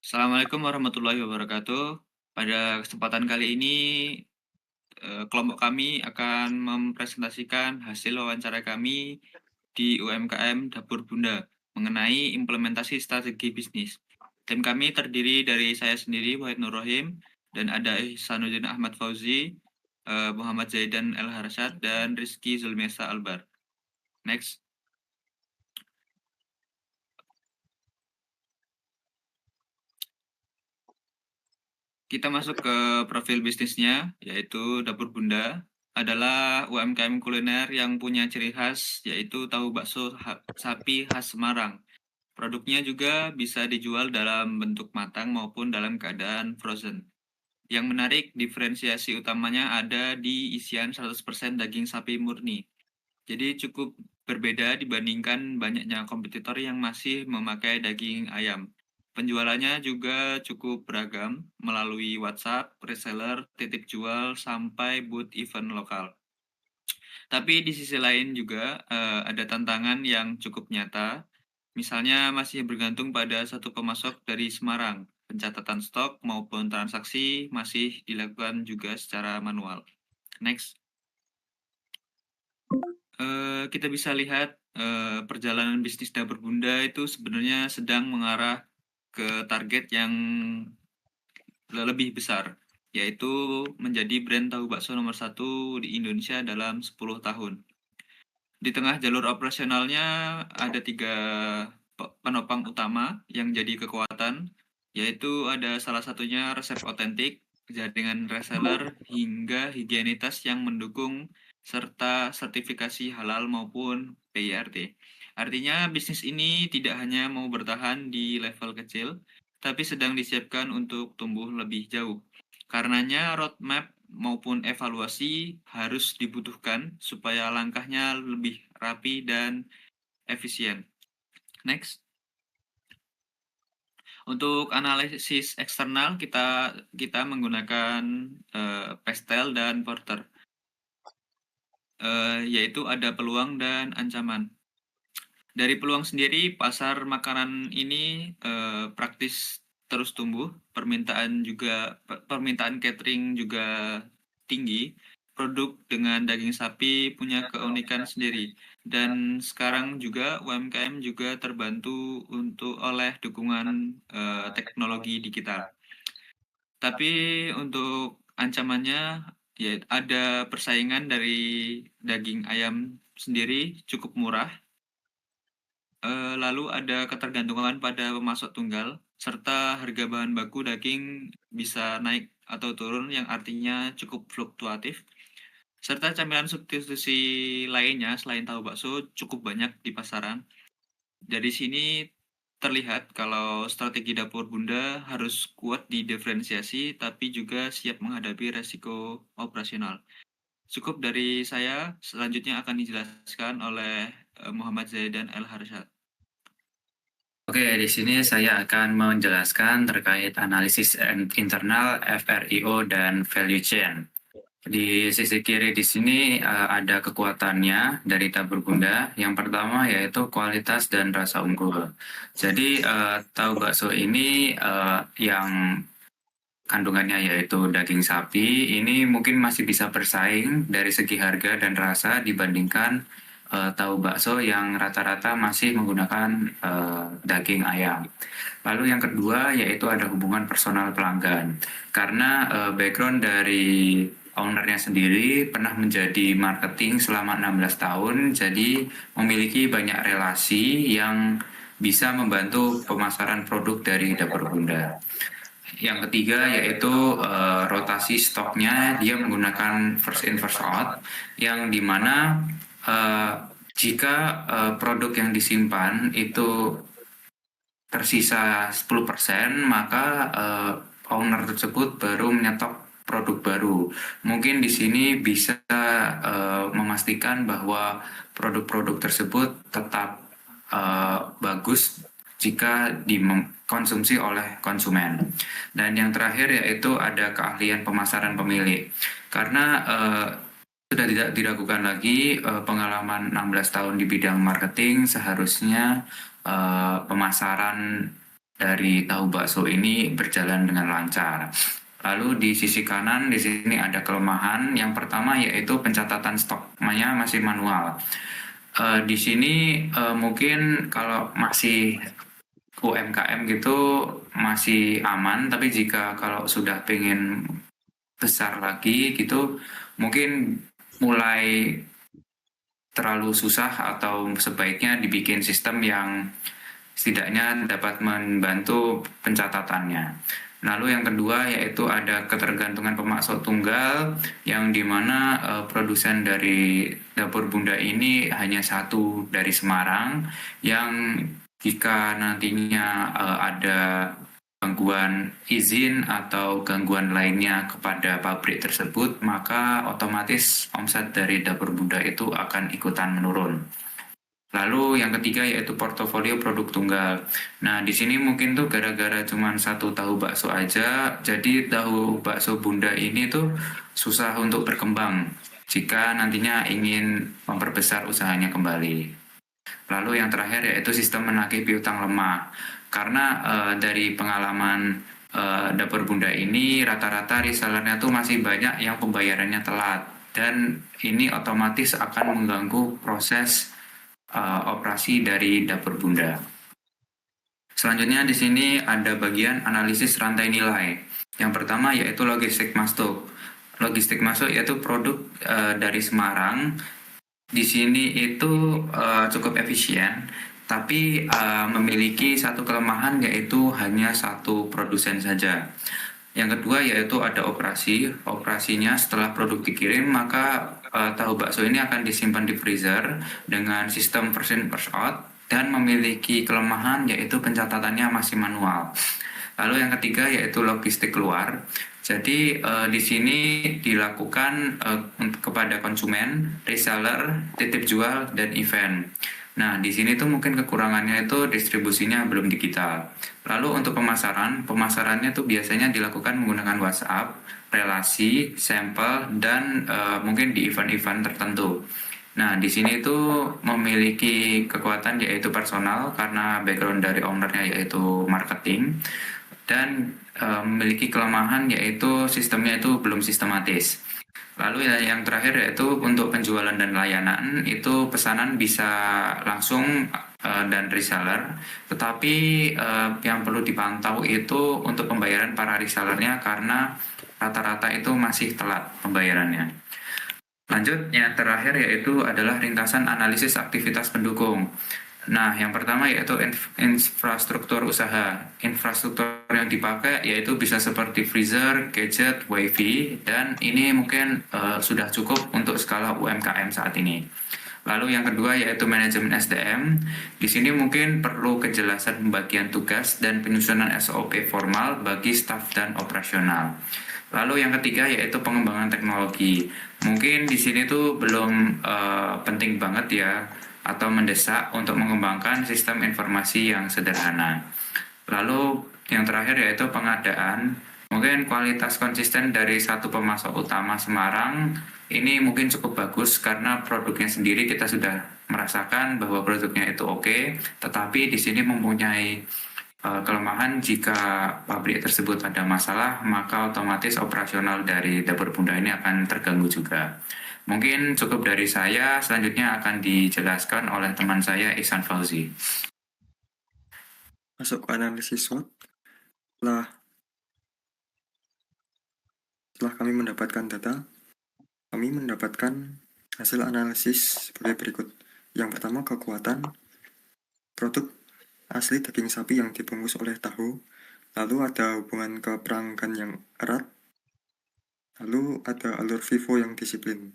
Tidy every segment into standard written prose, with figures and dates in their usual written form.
Assalamualaikum warahmatullahi wabarakatuh. Pada kesempatan kali ini, kelompok kami akan mempresentasikan hasil wawancara kami di UMKM Dapur Bunda mengenai implementasi strategi bisnis. Tim kami terdiri dari saya sendiri, Wahid Nur Rohim, dan ada Ihsanuddin Ahmad Fauzi, Muhammad Zaidan El Harsyad, dan Rizky Zulmesa Albar. Next. Kita masuk ke profil bisnisnya, yaitu Dapur Bunda adalah UMKM kuliner yang punya ciri khas, yaitu tahu bakso sapi khas Semarang. Produknya juga bisa dijual dalam bentuk matang maupun dalam keadaan frozen. Yang menarik, diferensiasi utamanya ada di isian 100% daging sapi murni. Jadi cukup berbeda dibandingkan banyaknya kompetitor yang masih memakai daging ayam. Penjualannya juga cukup beragam melalui WhatsApp, reseller, titip jual, sampai booth event lokal. Tapi di sisi lain juga ada tantangan yang cukup nyata. Misalnya masih bergantung pada satu pemasok dari Semarang. Pencatatan stok maupun transaksi masih dilakukan juga secara manual. Next. Kita bisa lihat, perjalanan bisnis Dapur Bunda itu sebenarnya sedang mengarah ke target yang lebih besar, yaitu menjadi brand tahu bakso nomor satu di Indonesia dalam 10 tahun. Di tengah jalur operasionalnya ada 3 penopang utama yang jadi kekuatan, yaitu ada salah satunya resep otentik, jaringan reseller, hingga higienitas yang mendukung, serta sertifikasi halal maupun PIRT. Artinya bisnis ini tidak hanya mau bertahan di level kecil, tapi sedang disiapkan untuk tumbuh lebih jauh. Karenanya roadmap maupun evaluasi harus dibutuhkan supaya langkahnya lebih rapi dan efisien. Next. Untuk analisis eksternal kita menggunakan Pestel dan Porter, yaitu ada peluang dan ancaman. Dari peluang sendiri, pasar makanan ini praktis terus tumbuh, permintaan catering juga tinggi, produk dengan daging sapi punya keunikan sendiri, dan sekarang juga UMKM juga terbantu oleh dukungan teknologi digital. Tapi untuk ancamannya, ya ada persaingan dari daging ayam sendiri cukup murah. Lalu ada ketergantungan pada pemasok tunggal, serta harga bahan baku daging bisa naik atau turun yang artinya cukup fluktuatif, serta camilan substitusi lainnya selain tahu bakso cukup banyak di pasaran. Dari sini terlihat kalau strategi Dapur Bunda harus kuat di diferensiasi tapi juga siap menghadapi resiko operasional. Cukup dari saya, selanjutnya akan dijelaskan oleh Muhammad Zaidan El Harsyad. Oke, di sini saya akan menjelaskan terkait analisis internal FRIO dan value chain. Di sisi kiri di sini ada kekuatannya dari Dapur Bunda. Yang pertama yaitu kualitas dan rasa unggul. Jadi tahu bakso ini yang kandungannya yaitu daging sapi, ini mungkin masih bisa bersaing dari segi harga dan rasa dibandingkan tahu bakso yang rata-rata masih menggunakan daging ayam. Lalu yang kedua yaitu ada hubungan personal pelanggan. Karena background dari ownernya sendiri pernah menjadi marketing selama 16 tahun, jadi memiliki banyak relasi yang bisa membantu pemasaran produk dari Dapur Bunda. Yang ketiga yaitu rotasi stoknya, dia menggunakan first in first out, yang dimana jika produk yang disimpan itu tersisa 10%, maka owner tersebut baru menyetok produk baru. Mungkin di sini bisa memastikan bahwa produk-produk tersebut tetap bagus jika dikonsumsi oleh konsumen. Dan yang terakhir yaitu ada keahlian pemasaran pemilik. Karena sudah tidak diragukan lagi pengalaman 16 tahun di bidang marketing, seharusnya pemasaran dari tahu bakso ini berjalan dengan lancar. Lalu di sisi kanan di sini ada kelemahan. Yang pertama yaitu pencatatan stoknya masih manual. Di sini mungkin kalau masih UMKM gitu masih aman, tapi jika kalau sudah pengen besar lagi gitu, mungkin mulai terlalu susah atau sebaiknya dibikin sistem yang setidaknya dapat membantu pencatatannya. Lalu yang kedua yaitu ada ketergantungan pemasok tunggal yang dimana produsen dari dapur bunda ini hanya satu dari Semarang yang jika nantinya ada gangguan izin atau gangguan lainnya kepada pabrik tersebut maka otomatis omset dari dapur bunda itu akan ikutan menurun. Lalu yang ketiga yaitu portofolio produk tunggal. Nah, di sini mungkin tuh gara-gara cuma satu tahu bakso aja, jadi tahu bakso bunda ini tuh susah untuk berkembang jika nantinya ingin memperbesar usahanya kembali. Lalu yang terakhir yaitu sistem menagih piutang lemah. Karena dari pengalaman dapur bunda ini rata-rata resellernya tuh masih banyak yang pembayarannya telat dan ini otomatis akan mengganggu proses operasi dari dapur bunda. Selanjutnya di sini ada bagian analisis rantai nilai. Yang pertama yaitu logistik masuk. Logistik masuk yaitu produk dari Semarang. Di sini itu cukup efisien, tapi memiliki satu kelemahan yaitu hanya satu produsen saja. Yang kedua yaitu ada operasi. Operasinya setelah produk dikirim maka tahu bakso ini akan disimpan di freezer dengan sistem first in first out dan memiliki kelemahan yaitu pencatatannya masih manual. Lalu yang ketiga yaitu logistik keluar. Jadi di sini dilakukan kepada konsumen, reseller, titip jual dan event. Nah, di sini tuh mungkin kekurangannya itu distribusinya belum digital. Lalu untuk pemasarannya tuh biasanya dilakukan menggunakan WhatsApp, relasi, sampel, dan mungkin di event-event tertentu. Nah, di sini itu memiliki kekuatan yaitu personal karena background dari ownernya yaitu marketing dan memiliki kelemahan yaitu sistemnya itu belum sistematis. Lalu yang terakhir yaitu untuk penjualan dan layanan itu pesanan bisa langsung dan reseller, tetapi yang perlu dipantau itu untuk pembayaran para resellernya karena rata-rata itu masih telat pembayarannya. Lanjut, yang terakhir yaitu adalah ringkasan analisis aktivitas pendukung. Nah, yang pertama yaitu infrastruktur usaha. Infrastruktur yang dipakai yaitu bisa seperti freezer, gadget, wifi, dan ini mungkin sudah cukup untuk skala UMKM saat ini. Lalu yang kedua yaitu manajemen SDM. Di sini mungkin perlu kejelasan pembagian tugas dan penyusunan SOP formal bagi staf dan operasional. Lalu yang ketiga yaitu pengembangan teknologi. Mungkin di sini tuh belum penting banget ya atau mendesak untuk mengembangkan sistem informasi yang sederhana. Lalu yang terakhir yaitu pengadaan. Mungkin kualitas konsisten dari satu pemasok utama Semarang ini mungkin cukup bagus karena produknya sendiri kita sudah merasakan bahwa produknya itu oke, tetapi di sini mempunyai kelemahan jika pabrik tersebut ada masalah, maka otomatis operasional dari dapur bunda ini akan terganggu juga. Mungkin cukup dari saya, selanjutnya akan dijelaskan oleh teman saya Ihsan Fauzi. Masuk ke analisis SWOT. Setelah kami mendapatkan data, kami mendapatkan hasil analisis sebagai berikut. Yang pertama, kekuatan produk asli daging sapi yang dibungkus oleh tahu, lalu ada hubungan keperangkan yang erat, lalu ada alur vivo yang disiplin.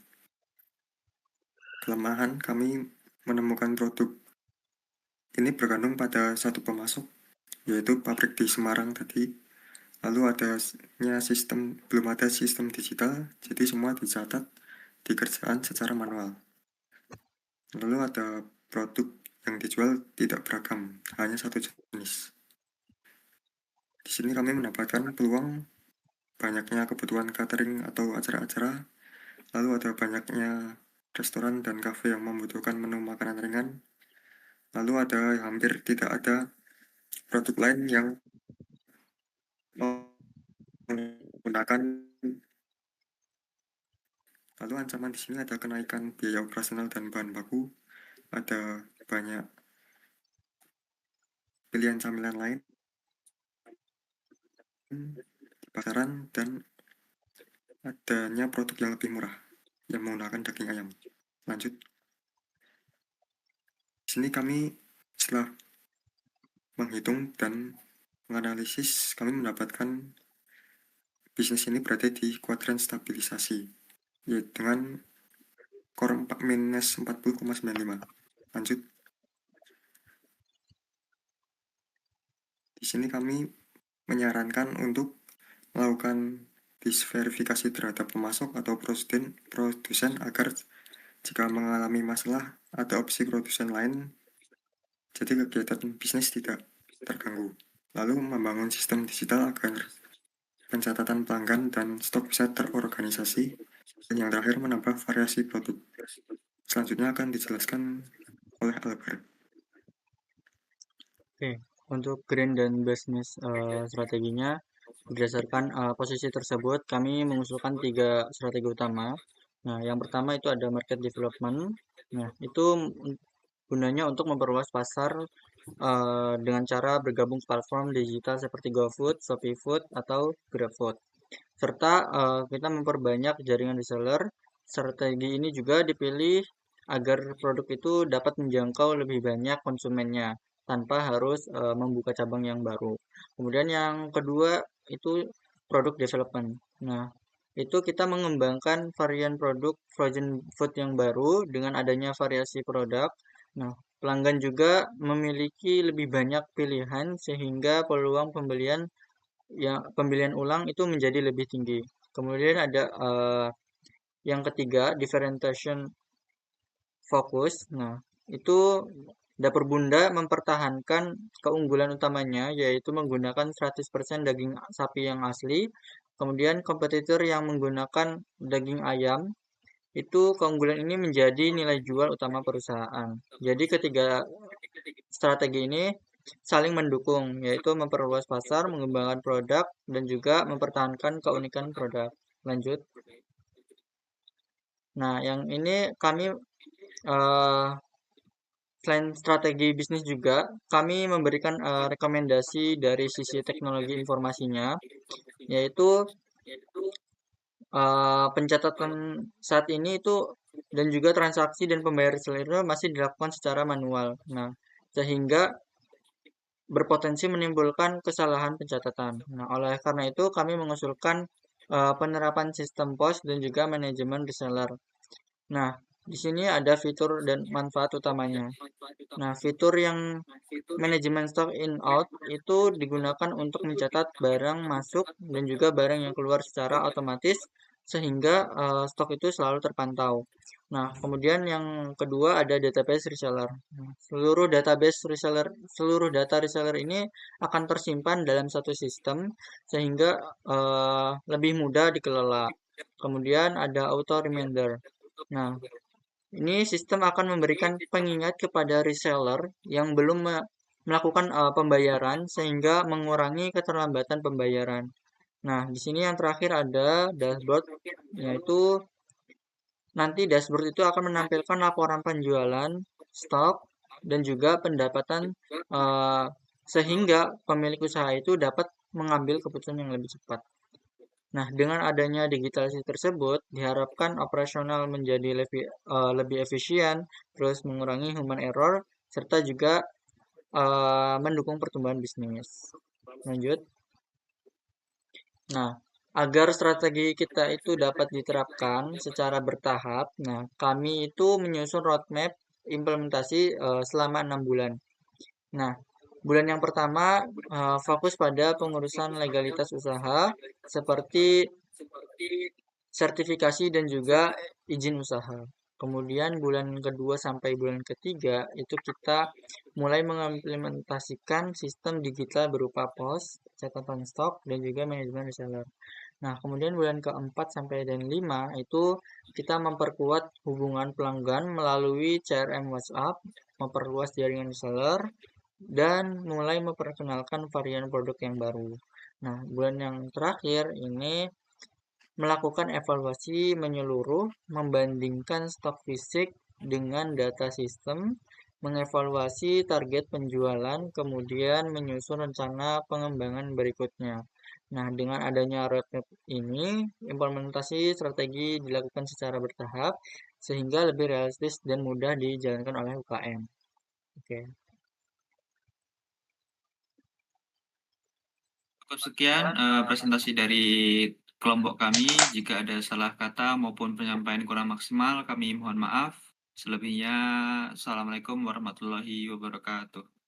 Kelemahan, kami menemukan produk ini bergantung pada satu pemasok, yaitu pabrik di Semarang tadi. Lalu belum ada sistem digital, jadi semua dicatat, dikerjakan secara manual. Lalu ada produk yang dijual tidak beragam, hanya satu jenis. Di sini kami mendapatkan peluang banyaknya kebutuhan catering atau acara-acara, lalu ada banyaknya restoran dan kafe yang membutuhkan menu makanan ringan, lalu ada hampir tidak ada produk lain yang menggunakan. Lalu ancaman di sini ada kenaikan biaya operasional dan bahan baku, ada banyak pilihan camilan lain di pasaran, dan adanya produk yang lebih murah yang menggunakan daging ayam. Lanjut. Di sini kami setelah menghitung dan menganalisis, kami mendapatkan bisnis ini berada di kuadran stabilisasi, yaitu dengan core minus 40,95. Lanjut. Di sini kami menyarankan untuk melakukan disverifikasi terhadap pemasok atau produsen agar jika mengalami masalah ada opsi produsen lain, jadi kegiatan bisnis tidak terganggu. Lalu membangun sistem digital agar pencatatan pelanggan dan stok bisa terorganisasi. Dan yang terakhir menambah variasi produk. Selanjutnya akan dijelaskan oleh Albert. Oke, untuk green dan business strateginya, berdasarkan posisi tersebut, kami mengusulkan 3 strategi utama. Nah, yang pertama itu ada market development. Nah, itu gunanya untuk memperluas pasar dengan cara bergabung platform digital seperti GoFood, ShopeeFood, atau GrabFood. Serta kita memperbanyak jaringan reseller. Strategi ini juga dipilih agar produk itu dapat menjangkau lebih banyak konsumennya tanpa harus membuka cabang yang baru. Kemudian yang kedua itu produk development. Nah, itu kita mengembangkan varian produk frozen food yang baru dengan adanya variasi produk. Nah, pelanggan juga memiliki lebih banyak pilihan sehingga peluang pembelian ulang itu menjadi lebih tinggi. Kemudian ada yang ketiga, differentiation fokus. Nah, itu Dapur Bunda mempertahankan keunggulan utamanya yaitu menggunakan 100% daging sapi yang asli. Kemudian kompetitor yang menggunakan daging ayam, itu keunggulan ini menjadi nilai jual utama perusahaan. Jadi ketiga strategi ini saling mendukung, yaitu memperluas pasar, mengembangkan produk, dan juga mempertahankan keunikan produk. Lanjut. Nah, yang ini kami selain strategi bisnis juga, kami memberikan rekomendasi dari sisi teknologi informasinya, yaitu pencatatan saat ini itu dan juga transaksi dan pembayaran seluruhnya masih dilakukan secara manual. Nah, sehingga berpotensi menimbulkan kesalahan pencatatan. Nah, oleh karena itu kami mengusulkan penerapan sistem POS dan juga manajemen reseller. Nah, di sini ada fitur dan manfaat utamanya. Nah, fitur yang manajemen stock in out itu digunakan untuk mencatat barang masuk dan juga barang yang keluar secara otomatis sehingga stok itu selalu terpantau. Nah, kemudian yang kedua ada database reseller. Nah, seluruh data reseller ini akan tersimpan dalam satu sistem sehingga lebih mudah dikelola. Kemudian ada auto reminder. Nah, ini sistem akan memberikan pengingat kepada reseller yang belum melakukan pembayaran sehingga mengurangi keterlambatan pembayaran. Nah, di sini yang terakhir ada dashboard, yaitu nanti dashboard itu akan menampilkan laporan penjualan, stok, dan juga pendapatan sehingga pemilik usaha itu dapat mengambil keputusan yang lebih cepat. Nah, dengan adanya digitalisasi tersebut, diharapkan operasional menjadi lebih efisien, terus mengurangi human error, serta juga mendukung pertumbuhan bisnis. Lanjut. Nah, agar strategi kita itu dapat diterapkan secara bertahap, nah kami itu menyusun roadmap implementasi selama 6 bulan. Nah, bulan yang pertama fokus pada pengurusan legalitas usaha seperti sertifikasi dan juga izin usaha. Kemudian bulan kedua sampai bulan ketiga itu kita mulai mengimplementasikan sistem digital berupa POS, catatan stok, dan juga manajemen reseller. Nah, kemudian bulan keempat sampai dan 5 itu kita memperkuat hubungan pelanggan melalui CRM WhatsApp, memperluas jaringan reseller, dan mulai memperkenalkan varian produk yang baru. Nah, bulan yang terakhir ini melakukan evaluasi menyeluruh, membandingkan stok fisik dengan data sistem, mengevaluasi target penjualan, kemudian menyusun rencana pengembangan berikutnya. Nah, dengan adanya roadmap ini, implementasi strategi dilakukan secara bertahap sehingga lebih realistis dan mudah dijalankan oleh UKM. Oke. Cukup sekian presentasi dari kelompok kami. Jika ada salah kata maupun penyampaian kurang maksimal, kami mohon maaf. Selebihnya, Assalamualaikum warahmatullahi wabarakatuh.